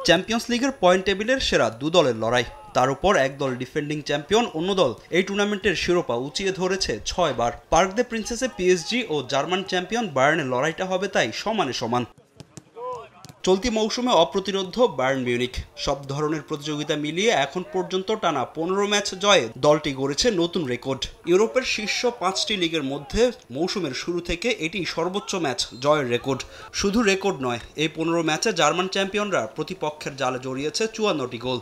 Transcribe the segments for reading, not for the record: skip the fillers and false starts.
Champions লিগের point টেবিলের সেরা দু দলের লড়াই, তার উপর এক দল ডিফেন্ডিং চ্যাম্পিয়ন, অন্য দল এই টুর্নামেন্টের শিরোপা উঁচিয়ে ধরেছে ৬ বার। পার্ক দে প্রিন্সেসে পিএসজি ও জার্মান চ্যাম্পিয়ন বায়ার্নের লড়াইটা হবে তাই সমানে সমান। চলতি মৌসুমে অপ্রতিরোধ্য বায়ার্ন মিউনিখ। সব ধরনের প্রতিযোগিতা মিলিয়ে এখন পর্যন্ত টানা ১৫ ম্যাচ জয়ে দলটি গড়েছে নতুন রেকর্ড। ইউরোপের শীর্ষ ৫টি লিগের মধ্যে মৌসুমের শুরু থেকে এটি সর্বোচ্চ ম্যাচ জয়ের রেকর্ড। শুধু রেকর্ড নয়, এই ১৫ ম্যাচে জার্মান চ্যাম্পিয়নরা প্রতিপক্ষের জালে জড়িয়েছে ৫৪টি গোল।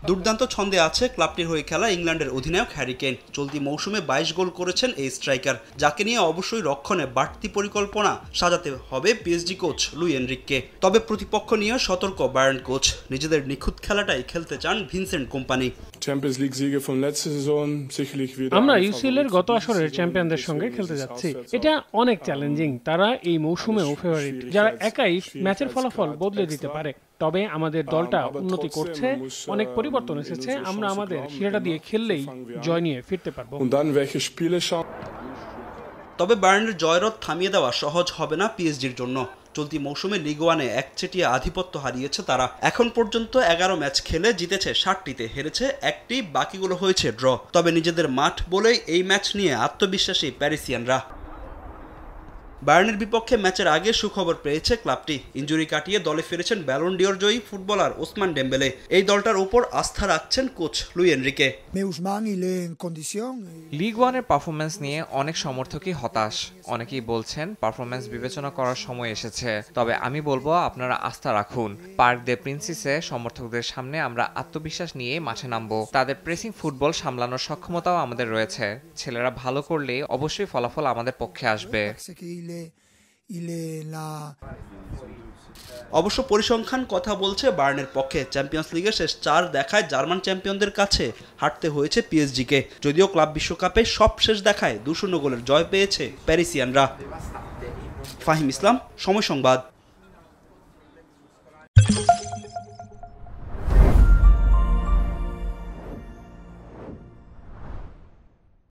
দুর্দান্ত ছন্দে আছে ক্লাবটির হয়ে খেলা ইংল্যান্ডের অধিনায়ক হ্যারি কেইন। চলতি মৌসুমে ২২ গোল করেছেন এই স্ট্রাইকার, যাকে নিয়ে অবশ্যই রক্ষণে বাড়তি পরিকল্পনা সাজাতে হবে পিএসজি কোচ লুই এনরিককে। তবে প্রতিপক্ষ নিয়ে সতর্ক বায়ার্ন কোচ, নিজেদের নিখুঁত খেলাটাই খেলতে চান ভিনসেন্ট কোম্পানি। আমরা ইউসিএল এর গত আসরের চ্যাম্পিয়নদের সঙ্গে খেলতে যাচ্ছি। এটা অনেক চ্যালেঞ্জিং। তারা এই মৌসুমেও ফেভারিট, যারা একাই ম্যাচের ফলাফল বদলে দিতে পারে। তবে আমাদের দলটা উন্নতি করছে, অনেক পরিবর্তন এসেছে। আমরা আমাদের শিরাটা দিয়ে খেললেই জয় নিয়ে ফিরতে পারবো। তবে বায়ার্নের জয়রথ থামিয়ে দেওয়া সহজ হবে না পিএসজির জন্য। চলতি মৌসুমে লিগ ওয়ানে একচেটিয়া আধিপত্য হারিয়েছে তারা। এখন পর্যন্ত ১১ ম্যাচ খেলে জিতেছে ৬০টিতে, হেরেছে ১টি, বাকিগুলো হয়েছে ড্র। তবে নিজেদের মাঠ বলেই এই ম্যাচ নিয়ে আত্মবিশ্বাসী প্যারিসিয়ানরা। বায়ার্নের বিপক্ষে ম্যাচের আগে সুখবর পেয়েছে ক্লাবটি। ইনজুরি কাটিয়ে দলে ফিরেছেন ব্যালন ডিওর জয়ী ফুটবলার ওসমান ডেম্বেলে। এই দলটার উপর আস্থা রাখছেন কোচ লুই এনরিকে। লিগ ওয়ানের পারফরম্যান্স নিয়ে অনেক সমর্থকই হতাশ। অনেকেই বলছেন পারফরম্যান্স বিবেচনা করার সময় এসেছে। তবে আমি বলবো আপনারা আস্থা রাখুন। পার্ক দে প্রিন্সেসে সমর্থকদের সামনে আমরা আত্মবিশ্বাস নিয়ে মাঠে নামবো। তাদের প্রেসিং ফুটবল সামলানোর সক্ষমতাও আমাদের রয়েছে। ছেলেরা ভালো করলে অবশ্যই ফলাফল আমাদের পক্ষে আসবে। অবশ্য পরিসংখ্যান কথা বলছে বায়ার্নের পক্ষে। চ্যাম্পিয়ন্স লিগের শেষ ৪ দেখায় জার্মান চ্যাম্পিয়নদের কাছে হারতে হয়েছে পিএসজিকে। যদিও ক্লাব বিশ্বকাপে সব শেষ দেখায় ২-০ গোলের জয় পেয়েছে প্যারিসিয়ানরা। ফাহিম ইসলাম, সময় সংবাদ।